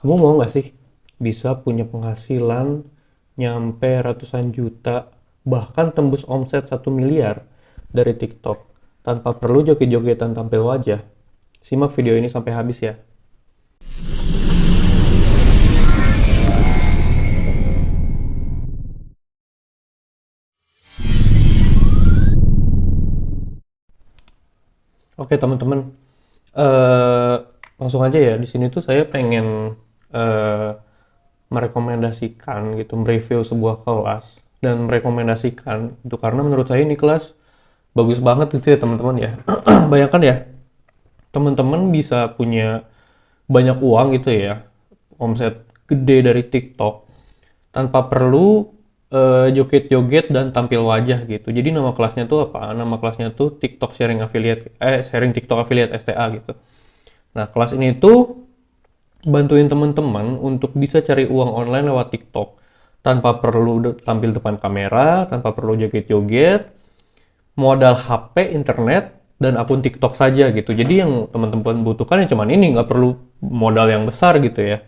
Kamu mau nggak sih bisa punya penghasilan nyampe ratusan juta, bahkan tembus omset 1 miliar dari TikTok tanpa perlu joget-jogetan tampil wajah? Simak video ini sampai habis ya. Oke teman-teman, eh langsung aja ya. Di sini tuh saya pengen eh, merekomendasikan gitu, mereview sebuah kelas dan merekomendasikan itu karena menurut saya ini kelas bagus banget gitu ya teman-teman ya. Bayangkan ya, teman-teman bisa punya banyak uang gitu ya, omset gede dari TikTok tanpa perlu joget-joget dan tampil wajah gitu. Jadi nama kelasnya tuh apa? Nama kelasnya tuh TikTok Sharing Affiliate, Sharing TikTok Affiliate STA gitu. Nah, kelas ini tuh bantuin teman-teman untuk bisa cari uang online lewat TikTok tanpa perlu tampil depan kamera, tanpa perlu joget-joget, modal HP, internet, dan akun TikTok saja gitu. Jadi yang teman-teman butuhkan ya cuman ini, nggak perlu modal yang besar gitu ya.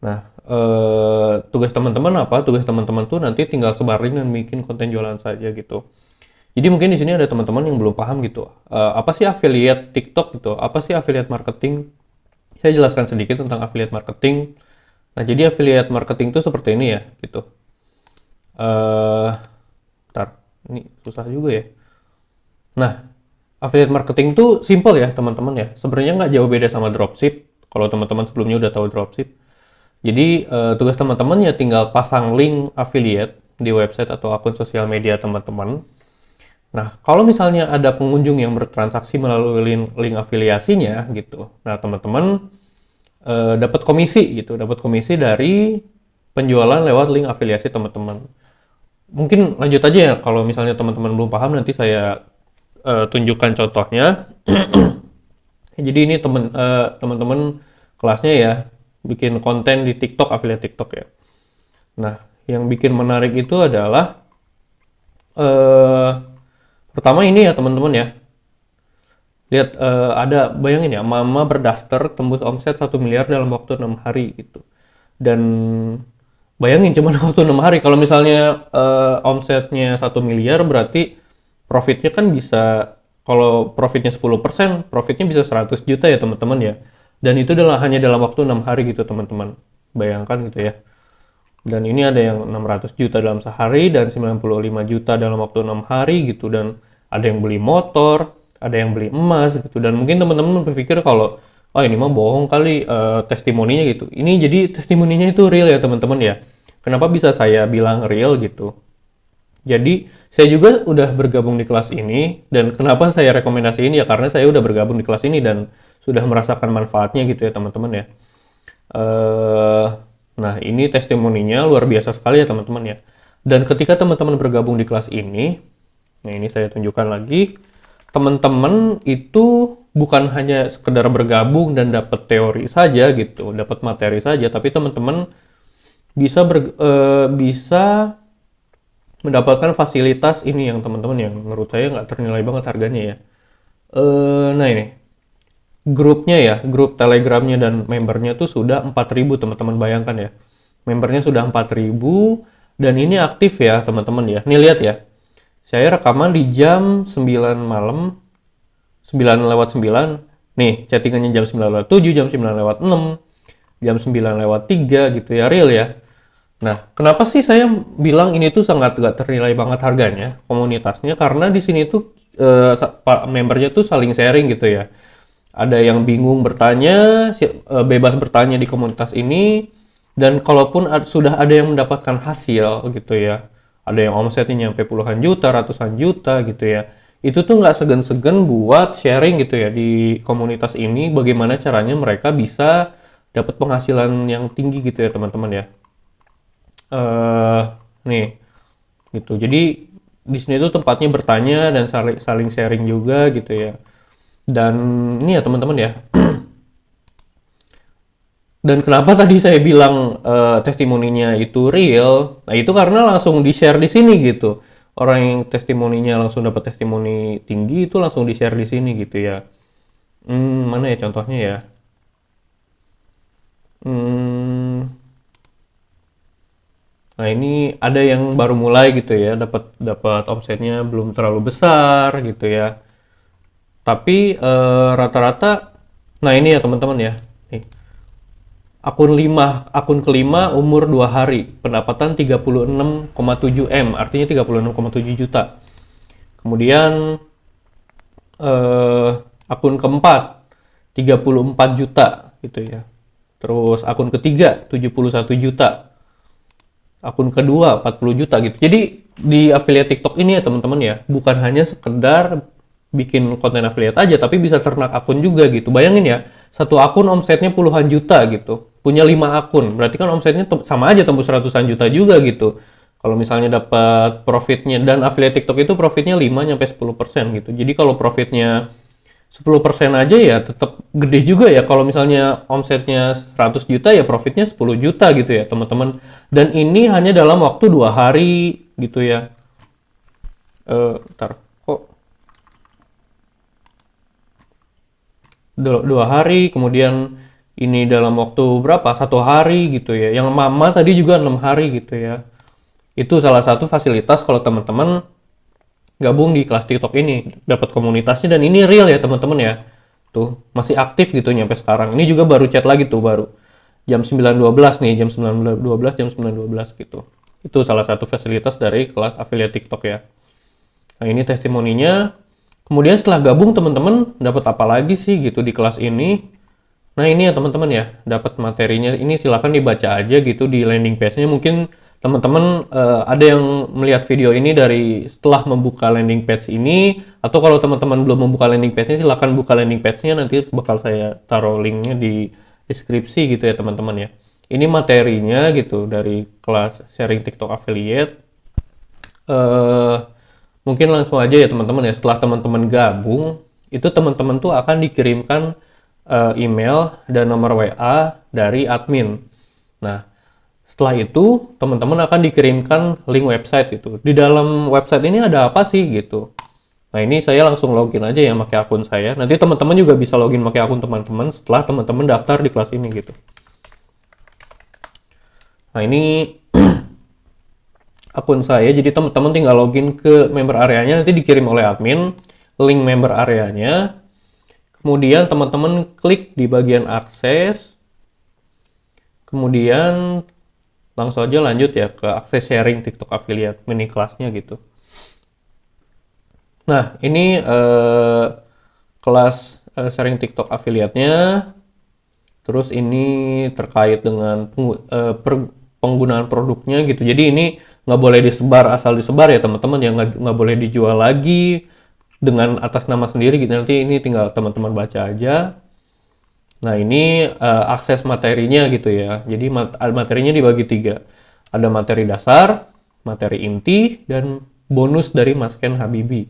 Nah, tugas teman-teman apa? Tugas teman-teman tuh nanti tinggal sebarin dan bikin konten jualan saja gitu. Jadi mungkin di sini ada teman-teman yang belum paham gitu. Apa sih affiliate TikTok gitu? Apa sih affiliate marketing? Saya jelaskan sedikit tentang affiliate marketing. Nah, jadi affiliate marketing itu seperti ini ya, gitu. Eh, Bentar, ini susah juga ya. Nah, affiliate marketing tuh simple ya, teman-teman ya. Sebenarnya nggak jauh beda sama dropship. Kalau teman-teman sebelumnya udah tahu dropship. Jadi, tugas teman-teman ya tinggal pasang link affiliate di website atau akun sosial media teman-teman. Nah, kalau misalnya ada pengunjung yang bertransaksi melalui link afiliasinya gitu. Nah, teman-teman dapat komisi gitu, dapat komisi dari penjualan lewat link afiliasi teman-teman. Mungkin lanjut aja ya, kalau misalnya teman-teman belum paham nanti saya tunjukkan contohnya. Jadi ini teman-teman kelasnya ya bikin konten di TikTok, affiliate TikTok ya. Nah, yang bikin menarik itu adalah eh pertama ini ya teman-teman ya. Lihat ada bayangin ya, mama berdaftar tembus omset 1 miliar dalam waktu 6 hari gitu. Dan bayangin cuma waktu 6 hari. Kalau misalnya omsetnya 1 miliar berarti profitnya kan bisa, kalau profitnya 10%, profitnya bisa 100 juta ya teman-teman ya. Dan itu adalah hanya dalam waktu 6 hari gitu teman-teman. Bayangkan gitu ya. Dan ini ada yang 600 juta dalam sehari dan 95 juta dalam waktu 6 hari gitu. Dan ada yang beli motor, ada yang beli emas gitu. Dan mungkin teman-teman berpikir kalau, oh ini mah bohong kali testimoninya gitu. Ini jadi testimoninya itu real ya teman-teman ya. Kenapa bisa saya bilang real gitu? Jadi saya juga udah bergabung di kelas ini, dan kenapa saya rekomendasiin ya karena saya udah bergabung di kelas ini dan sudah merasakan manfaatnya gitu ya teman-teman ya. Eh, nah, ini testimoninya luar biasa sekali ya teman-teman ya. Dan ketika teman-teman bergabung di kelas ini, nah ini saya tunjukkan lagi, teman-teman itu bukan hanya sekedar bergabung dan dapat teori saja gitu, dapat materi saja, tapi teman-teman bisa mendapatkan fasilitas ini yang teman-teman yang menurut saya nggak ternilai banget harganya ya. Nah ini grupnya ya, grup telegramnya dan membernya tuh sudah 4.000 teman-teman, bayangkan ya. Membernya sudah 4.000 dan ini aktif ya teman-teman ya. Nih lihat ya, saya rekaman di jam 9 malam, 9 lewat 9. Nih chattingannya jam 9 lewat 7, jam 9 lewat 6, jam 9 lewat 3 gitu ya, real ya. Nah, kenapa sih saya bilang ini tuh sangat gak ternilai banget harganya, komunitasnya? Karena di sini tuh membernya tuh saling sharing gitu ya. Ada yang bingung bertanya, bebas bertanya di komunitas ini, dan kalaupun sudah ada yang mendapatkan hasil gitu ya, ada yang omsetnya nyampe puluhan juta, ratusan juta gitu ya, itu tuh nggak segan-segan buat sharing gitu ya di komunitas ini, bagaimana caranya mereka bisa dapat penghasilan yang tinggi gitu ya teman-teman ya. eh Nih gitu. Jadi di sini tuh tempatnya bertanya dan saling saling sharing juga gitu ya. Dan ini ya teman-teman ya. Dan kenapa tadi saya bilang testimoninya itu real? Nah, itu karena langsung di-share di sini gitu. Orang yang testimoninya langsung dapat testimoni tinggi itu langsung di-share di sini gitu ya. Mana ya contohnya ya? Nah, ini ada yang baru mulai gitu ya, dapat dapat omsetnya belum terlalu besar gitu ya. Tapi rata-rata, nah ini ya teman-teman ya, nih, akun kelima umur 2 hari, pendapatan 36,7 M, artinya 36,7 juta. Kemudian eh, akun keempat 34 juta gitu ya. Terus akun ketiga 71 juta. Akun kedua 40 juta gitu. Jadi di affiliate TikTok ini ya teman-teman ya, bukan hanya sekedar bikin konten affiliate aja, tapi bisa ternak akun juga gitu. Bayangin ya, satu akun omsetnya puluhan juta gitu. Punya 5 akun, berarti kan omsetnya sama aja tembus ratusan juta juga gitu. Kalau misalnya dapat profitnya, dan affiliate TikTok itu profitnya 5-10% gitu. Jadi kalau profitnya 10% aja ya tetap gede juga ya. Kalau misalnya omsetnya 100 juta ya profitnya 10 juta gitu ya teman-teman. Dan ini hanya dalam waktu 2 hari gitu ya. Ntar kok 2 hari, kemudian ini dalam waktu berapa? 1 hari gitu ya. Yang mama tadi juga 6 hari gitu ya. Itu salah satu fasilitas kalau teman-teman gabung di kelas TikTok ini, dapat komunitasnya, dan ini real ya teman-teman ya. Tuh, masih aktif gitu nyampe sekarang. Ini juga baru chat lagi tuh baru. Jam 9.12 nih, jam 9.12, jam 9.12 gitu. Itu salah satu fasilitas dari kelas affiliate TikTok ya. Nah, ini testimoninya. Kemudian setelah gabung teman-teman dapat apa lagi sih gitu di kelas ini? Nah, ini ya teman-teman ya, dapat materinya. Ini silahkan dibaca aja gitu di landing page-nya. Mungkin teman-teman ada yang melihat video ini dari setelah membuka landing page ini, atau kalau teman-teman belum membuka landing page-nya, silahkan buka landing page-nya, nanti bakal saya taruh linknya di deskripsi gitu ya teman-teman ya. Ini materinya gitu dari kelas sharing TikTok affiliate. eh Mungkin langsung aja ya teman-teman ya, setelah teman-teman gabung itu teman-teman tuh akan dikirimkan email dan nomor WA dari admin. Nah, setelah itu teman-teman akan dikirimkan link website gitu. Di dalam website ini ada apa sih gitu. Nah, ini saya langsung login aja ya pakai akun saya. Nanti teman-teman juga bisa login pakai akun teman-teman setelah teman-teman daftar di kelas ini gitu. Nah, ini akun saya, jadi teman-teman tinggal login ke member areanya, nanti dikirim oleh admin link member areanya. Kemudian teman-teman klik di bagian akses, kemudian langsung aja lanjut ya ke akses sharing TikTok affiliate mini kelasnya gitu. Nah, ini kelas sharing TikTok affiliate-nya. Terus ini terkait dengan penggunaan produknya gitu. Jadi ini nggak boleh disebar asal disebar ya teman-teman, yang nggak boleh dijual lagi dengan atas nama sendiri gitu. Nanti ini tinggal teman-teman baca aja. Nah, ini akses materinya gitu ya. Jadi materinya dibagi 3. Ada materi dasar, materi inti, dan bonus dari Mas Ken Habibi.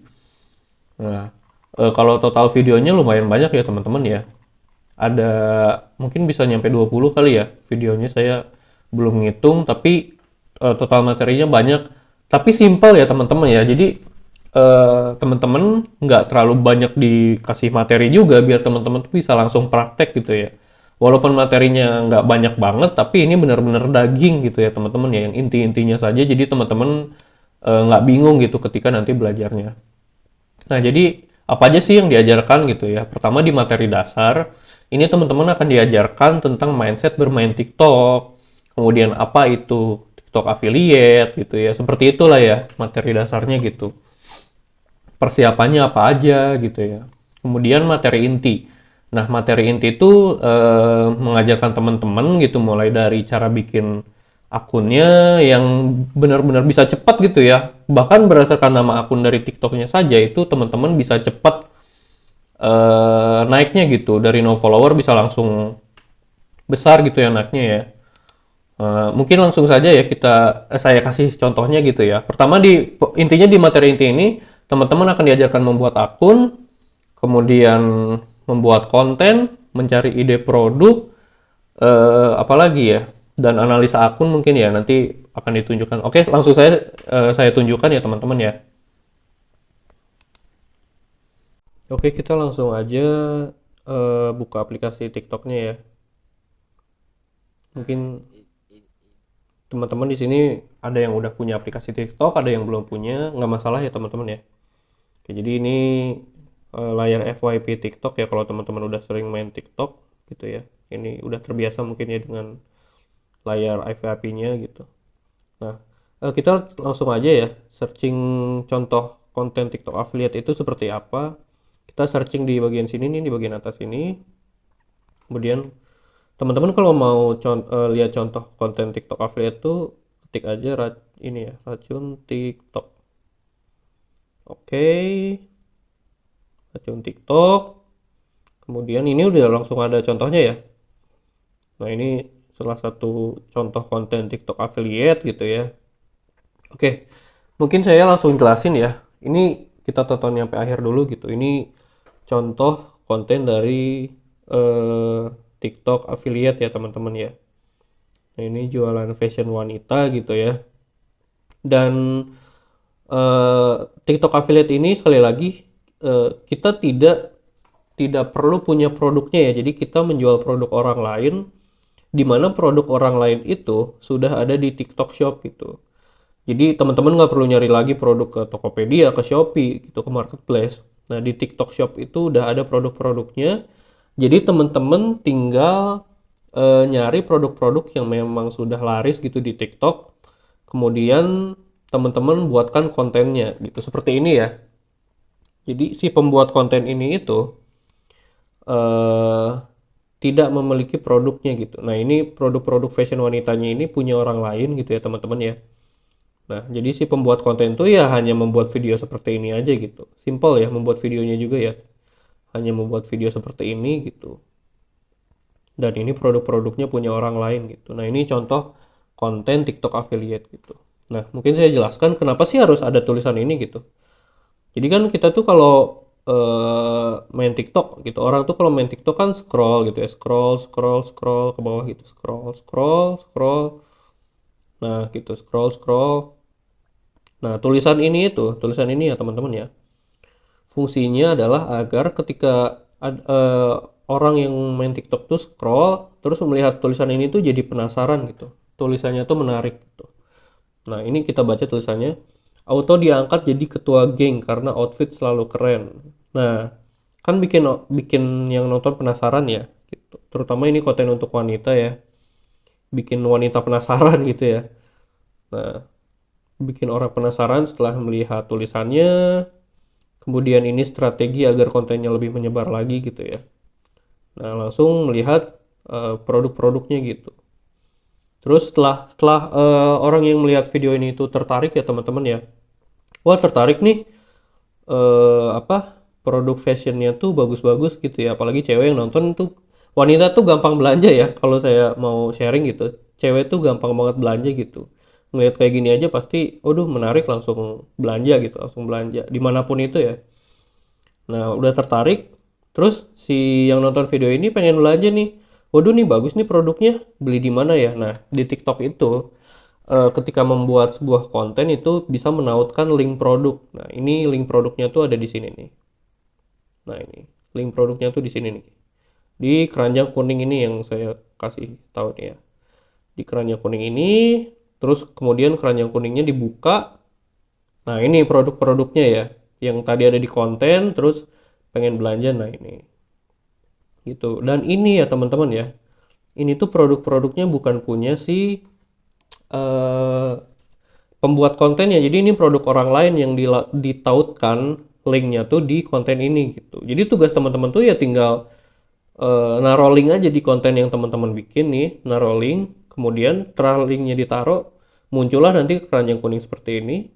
Nah, kalau total videonya lumayan banyak ya teman-teman ya. Ada mungkin bisa nyampe 20 kali ya videonya, saya belum ngitung, tapi total materinya banyak. Tapi simple ya teman-teman ya. Jadi teman-teman nggak terlalu banyak dikasih materi juga, biar teman-teman tuh bisa langsung praktek gitu ya. Walaupun materinya nggak banyak banget, tapi ini benar-benar daging gitu ya teman-teman ya, yang inti-intinya saja. Jadi teman-teman nggak bingung gitu ketika nanti belajarnya. Nah, jadi apa aja sih yang diajarkan gitu ya? Pertama di materi dasar, ini teman-teman akan diajarkan tentang mindset bermain TikTok. Kemudian apa itu TikTok affiliate gitu ya. Seperti itulah ya materi dasarnya gitu. Persiapannya apa aja gitu ya. Kemudian materi inti. Nah, materi inti itu mengajarkan teman-teman gitu mulai dari cara bikin akunnya yang benar-benar bisa cepat gitu ya. Bahkan berdasarkan nama akun dari TikToknya saja itu teman-teman bisa cepat naiknya gitu. Dari no follower bisa langsung besar gitu ya naiknya ya. Mungkin langsung saja ya saya kasih contohnya gitu ya. Pertama intinya di materi inti ini teman-teman akan diajarkan membuat akun, kemudian membuat konten, mencari ide produk, apalagi ya, dan analisa akun mungkin ya nanti akan ditunjukkan. Oke, langsung saya tunjukkan ya teman-teman ya. Oke, kita langsung aja buka aplikasi TikToknya ya. Mungkin teman-teman di sini ada yang udah punya aplikasi TikTok, ada yang belum punya, nggak masalah ya teman-teman ya. Oke, jadi ini layar FYP TikTok ya, kalau teman-teman udah sering main TikTok gitu ya. Ini udah terbiasa mungkin ya dengan layar FYP-nya gitu. Nah, kita langsung aja ya searching contoh konten TikTok affiliate itu seperti apa. Kita searching di bagian sini nih, di bagian atas ini. Kemudian teman-teman kalau mau lihat contoh konten TikTok affiliate tuh ketik aja ini ya, racun TikTok. Oke, racun TikTok. Kemudian ini udah langsung ada contohnya ya. Nah, ini salah satu contoh konten TikTok affiliate gitu ya. Oke, mungkin saya langsung jelasin ya. Ini kita tonton sampai akhir dulu gitu. Ini contoh konten dari eh, TikTok affiliate ya teman-teman ya. Nah, ini jualan fashion wanita gitu ya. Dan TikTok affiliate ini sekali lagi kita tidak perlu punya produknya ya. Jadi kita menjual produk orang lain, di mana produk orang lain itu sudah ada di TikTok Shop gitu. Jadi teman-teman nggak perlu nyari lagi produk ke Tokopedia, ke Shopee, gitu, ke Marketplace. Nah, di TikTok Shop itu udah ada produk-produknya. Jadi teman-teman tinggal nyari produk-produk yang memang sudah laris gitu di TikTok. Kemudian teman-teman buatkan kontennya gitu. Seperti ini ya. Jadi si pembuat konten ini itu eh, tidak memiliki produknya gitu. Nah, ini produk-produk fashion wanitanya ini punya orang lain gitu ya teman-teman ya. Nah, jadi si pembuat konten tuh ya hanya membuat video seperti ini aja gitu. Simple ya membuat videonya juga ya. Hanya membuat video seperti ini gitu. Dan ini produk-produknya punya orang lain gitu. Nah, ini contoh konten TikTok affiliate gitu. Nah, mungkin saya jelaskan kenapa sih harus ada tulisan ini gitu. Jadi kan kita tuh kalau main TikTok gitu, orang tuh kalau main TikTok kan scroll gitu ya, scroll ke bawah gitu, scroll. Nah, gitu, scroll. Nah, tulisan ini ya teman-teman ya. Fungsinya adalah agar ketika orang yang main TikTok tuh scroll, terus melihat tulisan ini tuh jadi penasaran gitu. Tulisannya tuh menarik gitu. Nah, ini kita baca tulisannya. Auto diangkat jadi ketua geng karena outfit selalu keren. Nah, kan bikin bikin yang nonton penasaran ya gitu. Terutama ini konten untuk wanita ya. Bikin wanita penasaran gitu ya. Nah, bikin orang penasaran setelah melihat tulisannya. Kemudian ini strategi agar kontennya lebih menyebar lagi gitu ya. Nah, langsung melihat produk-produknya gitu. Terus setelah orang yang melihat video ini itu tertarik ya teman-teman ya. Wah, tertarik nih apa produk fashionnya tuh bagus-bagus gitu ya. Apalagi cewek yang nonton tuh, wanita tuh gampang belanja ya. Kalau saya mau sharing gitu, cewek tuh gampang banget belanja gitu. Ngelihat kayak gini aja pasti, waduh menarik, langsung belanja gitu, langsung belanja dimanapun itu ya. Nah, udah tertarik, terus si yang nonton video ini pengen belanja nih. Waduh nih bagus nih produknya, beli di mana ya? Nah, di TikTok itu ketika membuat sebuah konten itu bisa menautkan link produk. Nah, ini link produknya tuh ada di sini nih. Nah, ini link produknya tuh di sini nih. Di keranjang kuning ini yang saya kasih tahu nih ya. Di keranjang kuning ini, terus kemudian keranjang kuningnya dibuka. Nah, ini produk-produknya ya. Yang tadi ada di konten, terus pengen belanja, nah ini. Gitu. Dan ini ya teman-teman ya. Ini tuh produk-produknya bukan punya si eh, pembuat kontennya. Jadi ini produk orang lain yang ditautkan linknya tuh di konten ini gitu. Jadi tugas teman-teman tuh ya tinggal naruh link aja di konten yang teman-teman bikin nih, naruh link, kemudian setelah linknya ditaruh, muncullah nanti keranjang kuning seperti ini.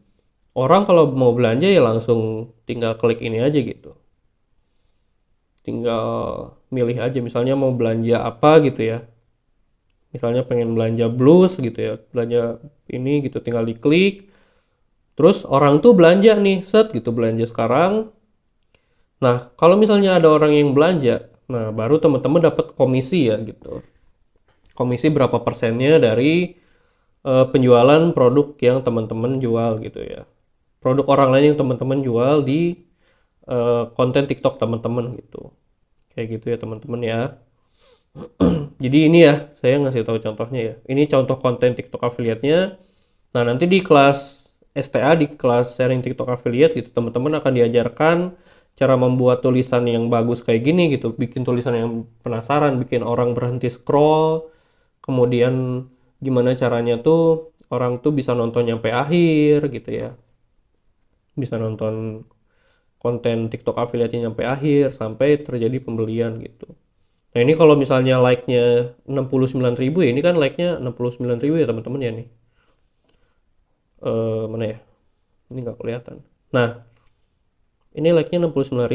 Orang kalau mau belanja ya langsung tinggal klik ini aja gitu. Tinggal milih aja misalnya mau belanja apa gitu ya. Misalnya pengen belanja blus gitu ya, belanja ini gitu tinggal diklik. Terus orang tuh belanja nih, set gitu belanja sekarang. Nah, kalau misalnya ada orang yang belanja, nah baru teman-teman dapat komisi ya gitu. Komisi berapa persennya dari penjualan produk yang teman-teman jual gitu ya. Produk orang lain yang teman-teman jual di konten TikTok teman-teman gitu. Kayak gitu ya teman-teman ya. Jadi ini ya, saya ngasih tahu contohnya ya. Ini contoh konten TikTok affiliate-nya. Nah, nanti di kelas STA, di kelas sharing TikTok affiliate gitu, teman-teman akan diajarkan cara membuat tulisan yang bagus kayak gini gitu, bikin tulisan yang penasaran, bikin orang berhenti scroll, kemudian gimana caranya tuh orang tuh bisa nonton nyampe akhir gitu ya, bisa nonton konten TikTok affiliate-nya nyampe akhir sampai terjadi pembelian gitu. Nah, ini kalau misalnya like-nya 69.000 ya, ini kan like-nya 69.000 ya teman-teman ya nih. Mana ya? Ini nggak kelihatan. Nah, ini like-nya 69.000,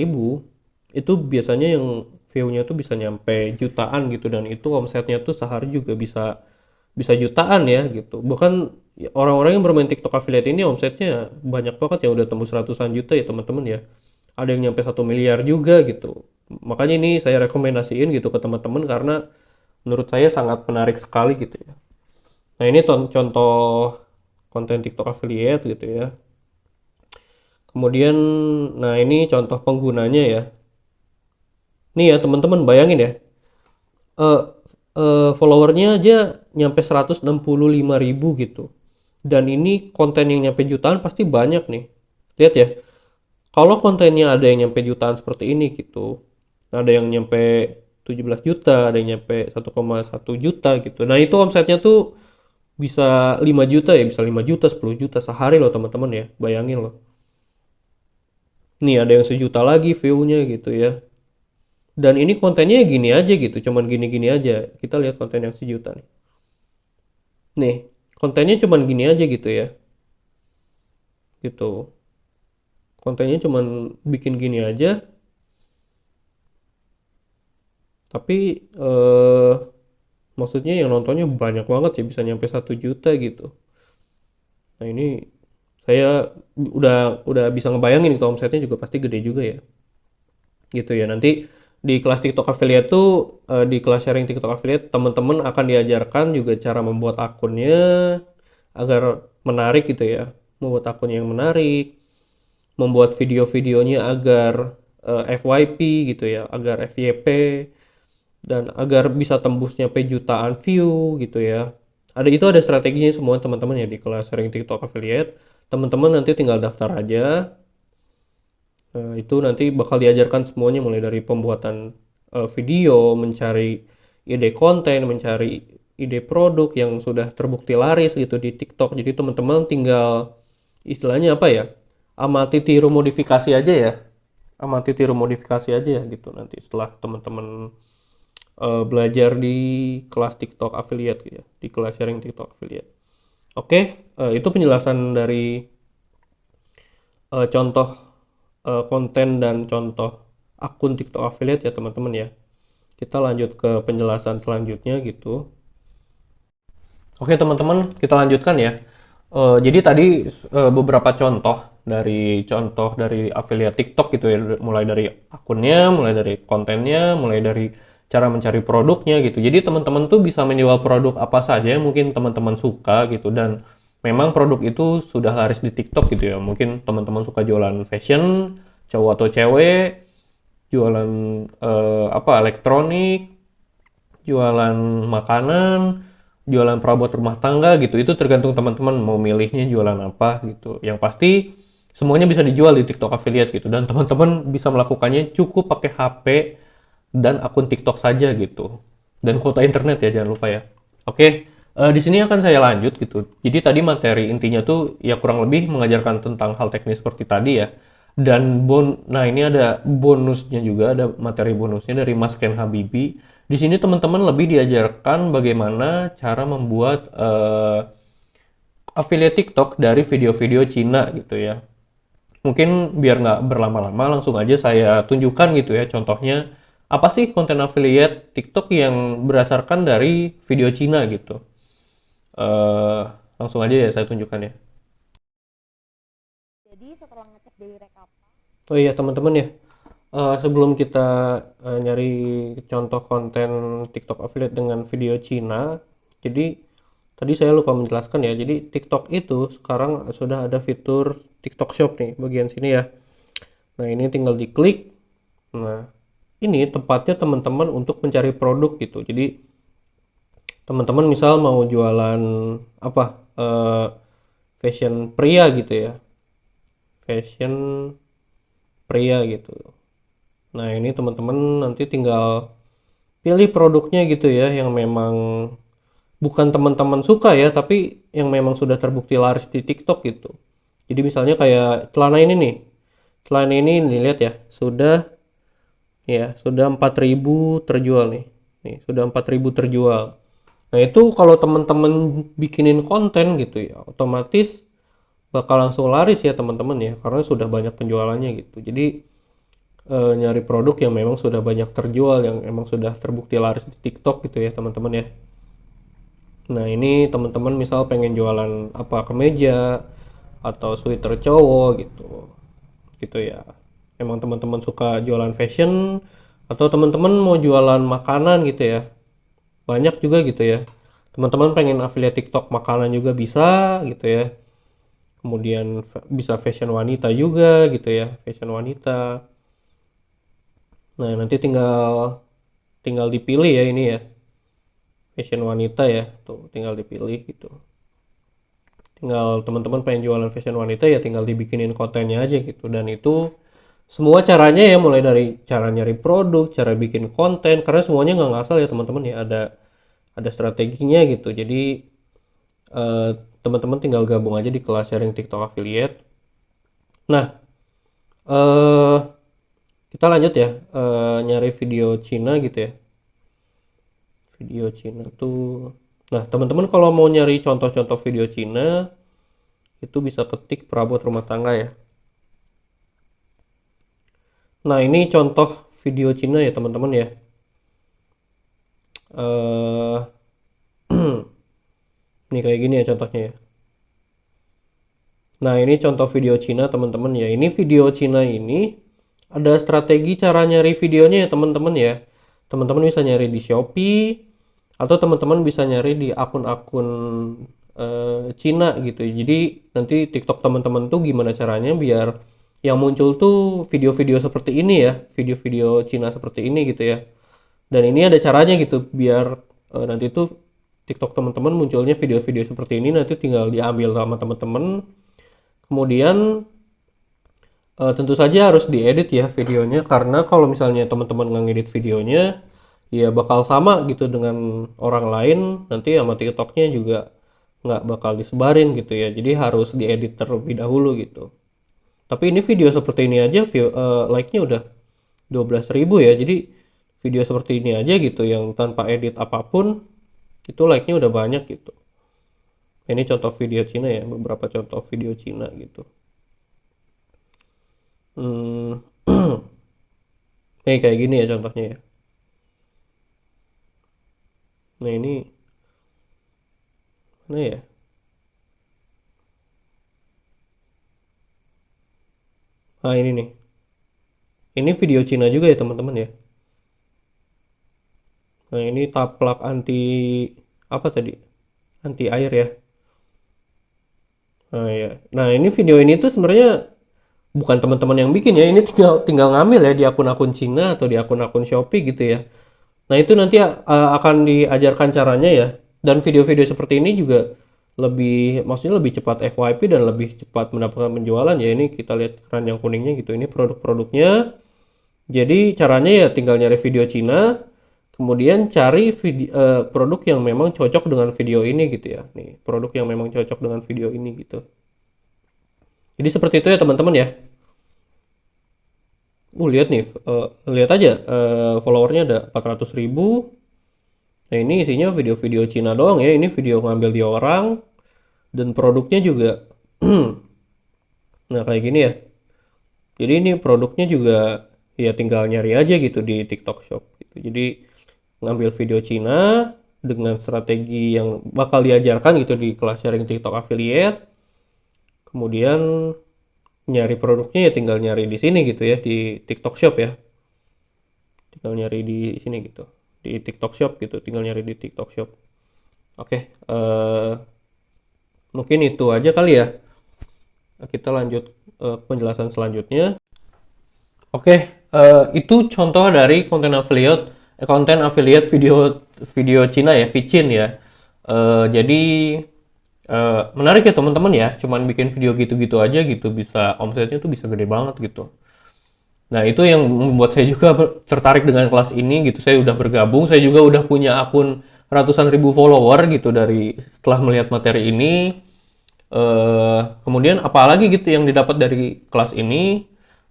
itu biasanya yang view-nya tuh bisa nyampe jutaan gitu, dan itu omsetnya tuh sehari juga bisa bisa jutaan ya gitu. Bahkan ya, orang-orang yang bermain TikTok affiliate ini omsetnya banyak banget ya, udah tembus ratusan juta ya teman-teman ya. Ada yang nyampe 1 miliar juga gitu. Makanya ini saya rekomendasiin gitu ke teman-teman karena menurut saya sangat menarik sekali gitu ya. Nah, ini contoh konten TikTok affiliate gitu ya. Kemudian, nah ini contoh penggunanya ya. Nih ya teman-teman bayangin ya, eh followernya aja nyampe 165.000 gitu. Dan ini konten yang nyampe jutaan pasti banyak nih. Lihat ya, kalau kontennya ada yang nyampe jutaan seperti ini gitu, ada yang nyampe 17 juta, ada yang nyampe 1,1 juta gitu. Nah, itu omsetnya tuh bisa 5 juta ya, bisa 5 juta, 10 juta sehari loh teman-teman ya. Bayangin loh. Nih ada yang 1 juta lagi view-nya gitu ya. Dan ini kontennya gini aja gitu, cuman gini-gini aja. Kita lihat konten yang 1 juta nih. Nih, kontennya cuman gini aja gitu ya. Gitu. Kontennya cuman bikin gini aja, tapi maksudnya yang nontonnya banyak banget ya, bisa nyampe 1 juta gitu. Nah, ini saya udah bisa ngebayangin itu omsetnya juga pasti gede juga ya. Gitu ya. Nanti di kelas TikTok affiliate tuh di kelas sharing TikTok affiliate teman-teman akan diajarkan juga cara membuat akunnya agar menarik gitu ya. Membuat akun yang menarik, membuat video-videonya agar FYP gitu ya, agar FYP, dan agar bisa tembus nyampe jutaan view gitu ya. Ada strateginya semua teman-teman ya di kelas sharing TikTok affiliate. Teman-teman nanti tinggal daftar aja. Itu nanti bakal diajarkan semuanya mulai dari pembuatan video, mencari ide konten, mencari ide produk yang sudah terbukti laris gitu di TikTok. Jadi teman-teman tinggal istilahnya apa ya? Amati tiru modifikasi aja ya. Amati tiru modifikasi aja ya gitu nanti setelah teman-teman belajar di kelas TikTok affiliate gitu ya, di kelas sharing TikTok affiliate. Oke, itu penjelasan dari contoh konten dan contoh akun TikTok affiliate ya teman-teman ya. Kita lanjut ke penjelasan selanjutnya gitu. Oke teman-teman, kita lanjutkan ya. Jadi tadi beberapa contoh dari affiliate TikTok gitu ya, mulai dari akunnya, mulai dari kontennya, mulai dari cara mencari produknya gitu. Jadi teman-teman tuh bisa menjual produk apa saja yang mungkin teman-teman suka gitu, dan memang produk itu sudah laris di TikTok gitu ya. Mungkin teman-teman suka jualan fashion, cowok atau cewek, jualan apa elektronik, jualan makanan, jualan perabot rumah tangga gitu. Itu tergantung teman-teman mau milihnya jualan apa gitu. Yang pasti semuanya bisa dijual di TikTok affiliate gitu, dan teman-teman bisa melakukannya cukup pakai HP dan akun TikTok saja gitu. Dan kuota internet ya jangan lupa ya. Oke, di sini akan saya lanjut gitu. Jadi tadi materi intinya tuh ya kurang lebih mengajarkan tentang hal teknis seperti tadi ya. Dan nah ini ada bonusnya juga, ada materi bonusnya dari Mas Ken Habibi. Di sini teman-teman lebih diajarkan bagaimana cara membuat affiliate TikTok dari video-video Cina gitu ya. Mungkin biar nggak berlama-lama langsung aja saya tunjukkan gitu ya contohnya. Apa sih konten affiliate TikTok yang berdasarkan dari video Cina gitu. Eh Langsung aja ya saya tunjukkan ya. Jadi setelah ngecek dari rekapan. Oh iya teman-teman ya, sebelum kita nyari contoh konten TikTok affiliate dengan video Cina, jadi tadi saya lupa menjelaskan ya. Jadi TikTok itu sekarang sudah ada fitur TikTok Shop nih bagian sini ya. Nah, ini tinggal diklik. Nah, ini tempatnya teman-teman untuk mencari produk gitu. Jadi teman-teman misal mau jualan apa? fashion pria gitu ya, fashion pria gitu. Nah ini teman-teman nanti tinggal pilih produknya gitu ya, yang memang bukan teman-teman suka ya, tapi yang memang sudah terbukti laris di TikTok gitu. Jadi misalnya kayak celana ini nih, celana ini nih lihat ya sudah 4.000 terjual nih sudah 4.000 terjual. Nah itu kalau teman-teman bikinin konten gitu ya, otomatis bakal langsung laris ya teman-teman ya, karena sudah banyak penjualannya gitu. Jadi nyari produk yang memang sudah banyak terjual, yang emang sudah terbukti laris di TikTok gitu ya teman-teman ya. Nah ini teman-teman misal pengen jualan apa, kemeja atau sweater cowok gitu ya. Emang teman-teman suka jualan fashion, atau teman-teman mau jualan makanan gitu ya, banyak juga gitu ya. Teman-teman pengen affiliate TikTok makanan juga bisa gitu ya. Kemudian bisa fashion wanita juga gitu ya, fashion wanita. Nah nanti tinggal tinggal dipilih ya ini ya, fashion wanita ya, tuh tinggal dipilih gitu. Tinggal teman-teman pengen jualan fashion wanita ya tinggal dibikinin kontennya aja gitu. Dan itu semua caranya ya, mulai dari cara nyari produk, cara bikin konten, karena semuanya nggak ngasal ya teman-teman ya, ada strateginya gitu. Jadi eh, teman-teman tinggal gabung aja di kelas sharing TikTok affiliate. Nah eh kita lanjut ya, nyari video Cina gitu ya, video Cina tuh. Nah teman-teman kalau mau nyari contoh-contoh video Cina itu bisa ketik perabot rumah tangga ya. Nah ini contoh video Cina ya teman-teman ya. eh Ini kayak gini ya contohnya ya. Nah ini contoh video Cina teman-teman ya. Ini video Cina ini ada strategi cara nyari videonya ya teman-teman ya. Teman-teman bisa nyari di Shopee, atau teman-teman bisa nyari di akun-akun Cina gitu. Jadi nanti TikTok teman-teman tuh gimana caranya biar yang muncul tuh video-video seperti ini ya, video-video Cina seperti ini gitu ya. Dan ini ada caranya gitu biar nanti tuh TikTok teman-teman munculnya video-video seperti ini, nanti tinggal diambil sama teman-teman. Kemudian tentu saja harus diedit ya videonya, karena kalau misalnya teman-teman nggak ngedit videonya ya bakal sama gitu dengan orang lain, nanti sama TikToknya juga nggak bakal disebarin gitu ya. Jadi harus diedit terlebih dahulu gitu. Tapi ini video seperti ini aja like-nya udah 12.000 ya. Jadi video seperti ini aja gitu yang tanpa edit apapun itu like-nya udah banyak gitu. Ini contoh video Cina ya, beberapa contoh video Cina gitu. Ini kayak gini ya contohnya ya. Nah ini, nah ya. Nah ini nih. Ini video Cina juga ya teman-teman ya. Nah ini taplak anti apa tadi? Anti air ya. Nah ya. Nah ini video ini tuh sebenarnya bukan teman-teman yang bikin ya. Ini tinggal tinggal ngambil ya di akun-akun Cina atau di akun-akun Shopee gitu ya. Nah itu nanti akan diajarkan caranya ya. Dan video-video seperti ini juga maksudnya lebih cepat FYP dan lebih cepat mendapatkan penjualan ya. Ini kita lihat keranjang kuningnya gitu. Ini produk-produknya. Jadi caranya ya tinggal nyari video Cina, kemudian cari produk yang memang cocok dengan video ini gitu ya. Nih, produk yang memang cocok dengan video ini gitu. Jadi seperti itu ya teman-teman ya. Lihat nih, lihat aja followernya ada 400.000. Nah ini isinya video-video Cina doang ya. Ini video ngambil di orang, dan produknya juga nah kayak gini ya. Jadi ini produknya juga ya tinggal nyari aja gitu di TikTok Shop gitu. Jadi ngambil video Cina dengan strategi yang bakal diajarkan gitu di kelas sharing TikTok affiliate. Kemudian nyari produknya ya tinggal nyari di sini gitu ya, di TikTok Shop ya. Tinggal nyari di sini gitu. Di TikTok Shop gitu, tinggal nyari di TikTok Shop. Oke, mungkin itu aja kali ya. Kita lanjut penjelasan selanjutnya. Oke, itu contoh dari konten affiliate video Cina ya, Vicin ya. Jadi Menarik ya teman-teman ya, cuman bikin video gitu-gitu aja gitu bisa omsetnya tuh bisa gede banget gitu. Nah, itu yang membuat saya juga tertarik dengan kelas ini gitu. Saya udah bergabung, saya juga udah punya akun ratusan ribu follower gitu dari setelah melihat materi ini. Kemudian apalagi gitu yang didapat dari kelas ini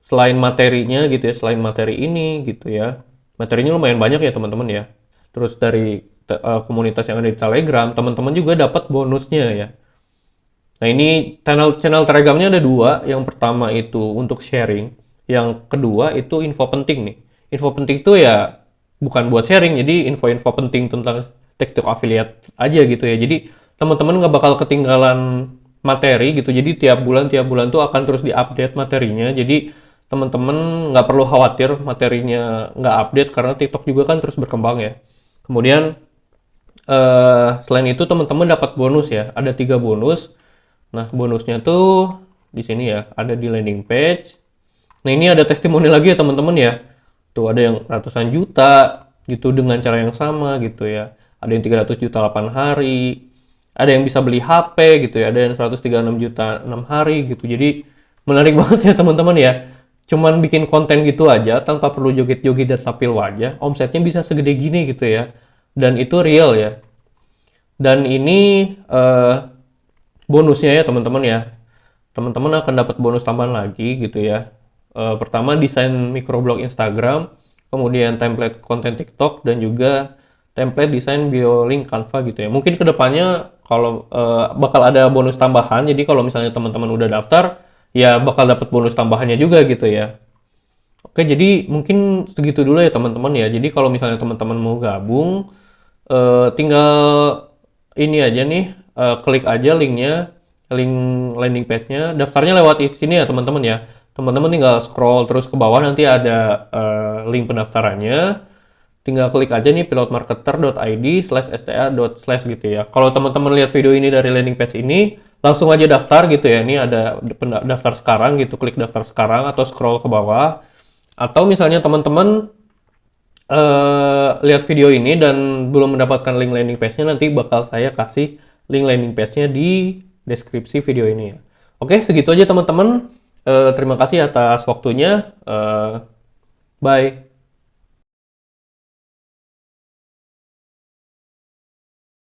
selain materinya gitu ya, selain materi ini gitu ya. Materinya lumayan banyak ya teman-teman ya. Terus dari komunitas yang ada di Telegram, teman-teman juga dapat bonusnya ya. Nah, ini channel Telegramnya ada dua. Yang pertama itu untuk sharing. Yang kedua itu info penting nih. Info penting itu ya bukan buat sharing, jadi info-info penting tentang TikTok affiliate aja gitu ya. Jadi teman-teman nggak bakal ketinggalan materi gitu. Jadi tiap bulan tuh akan terus diupdate materinya. Jadi teman-teman nggak perlu khawatir materinya nggak update karena TikTok juga kan terus berkembang ya. Kemudian selain itu teman-teman dapat bonus ya. Ada 3 bonus. Nah, bonusnya tuh di sini ya, ada di landing page. Nah, ini ada testimoni lagi ya teman-teman ya. Tuh ada yang ratusan juta gitu dengan cara yang sama gitu ya. Ada yang 300 juta 8 hari. Ada yang bisa beli HP gitu ya. Ada yang 136 juta 6 hari gitu. Jadi menarik banget ya teman-teman ya. Cuman bikin konten gitu aja tanpa perlu joget-joget dan tampil wajah, omsetnya bisa segede gini gitu ya. Dan itu real ya. Dan ini bonusnya ya teman-teman ya. Teman-teman akan dapat bonus tambahan lagi gitu ya. Pertama desain microblog Instagram, kemudian template konten TikTok dan juga template desain bio link Canva gitu ya. Mungkin kedepannya kalau bakal ada bonus tambahan. Jadi kalau misalnya teman-teman udah daftar, ya bakal dapat bonus tambahannya juga gitu ya. Oke, jadi mungkin segitu dulu ya teman-teman ya. Jadi kalau misalnya teman-teman mau gabung, tinggal ini aja nih, klik aja linknya, link landing page-nya. Daftarnya lewat sini ya teman-teman ya. Teman-teman tinggal scroll terus ke bawah nanti ada link pendaftarannya. Tinggal klik aja nih pilotmarketer.id/sta. Gitu ya. Kalau teman-teman lihat video ini dari landing page ini, langsung aja daftar gitu ya. Ini ada daftar sekarang gitu, klik daftar sekarang atau scroll ke bawah. Atau misalnya teman-teman lihat video ini dan belum mendapatkan link landing page-nya, nanti bakal saya kasih link landing page-nya di deskripsi video ini ya. Oke, segitu aja teman-teman. Terima kasih atas waktunya. Bye.